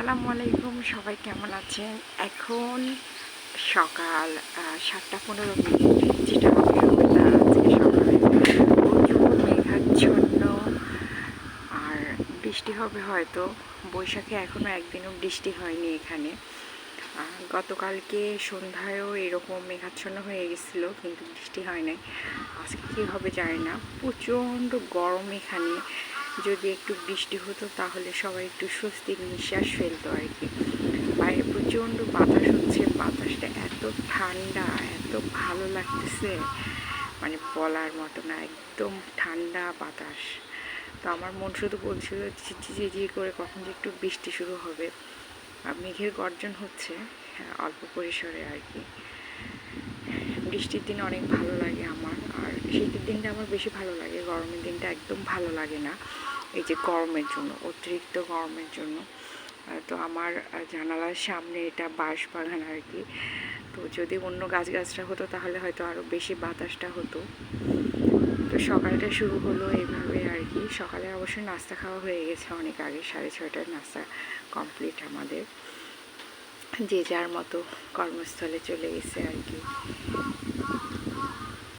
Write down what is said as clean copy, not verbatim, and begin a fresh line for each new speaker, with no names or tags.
আসসালামু আলাইকুম, সবাই কেমন আছেন? এখন সকাল 7:15, যেটা হবে হবে তা আজকে সকালে প্রচুর মেঘাচ্ছন্ন আর বৃষ্টি হবে হয়তো। বৈশাখে এখনও একদিনও বৃষ্টি হয়নি এখানে। গতকালকে সন্ধ্যায়ও এরকম মেঘাচ্ছন্ন হয়ে গেছিলো, কিন্তু বৃষ্টি হয় নাই। আজকে কী হবে জানি না। প্রচণ্ড গরম এখানে। যদি একটু বৃষ্টি হতো তাহলে সবাই একটু স্বস্তির নিঃশ্বাস ফেলতো আর কি। বাইরে প্রচণ্ড বাতাস হচ্ছে, বাতাসটা এত ঠান্ডা, এত ভালো লাগতেছে, মানে বলার মতো না, একদম ঠান্ডা বাতাস। তো আমার মন শুধু বলছিল ঝিরঝির করে কখন যে একটু বৃষ্টি শুরু হবে। মেঘের গর্জন হচ্ছে অল্প পরিসরে আর কি। বৃষ্টির দিন অনেক ভালো লাগে আমার, আর শীতের দিনটা আমার বেশি ভালো লাগে, গরমের দিনটা একদম ভালো লাগে না। এই যে গরমের জন্য, অতিরিক্ত গরমের জন্য। তো আমার জানালার সামনে এটা বাঁশ বাগান আর কি। তো যদি অন্য গাছগাছরা হতো তাহলে হয়তো আরও বেশি বাতাসটা হতো। তো সকালটা শুরু হলো এইভাবে আর কি। সকালে অবশ্যই নাস্তা খাওয়া হয়ে গেছে অনেক আগে, 6:30টায় নাস্তা কমপ্লিট আমাদের। যে যার মতো কর্মস্থলে চলে গেছে আর কি।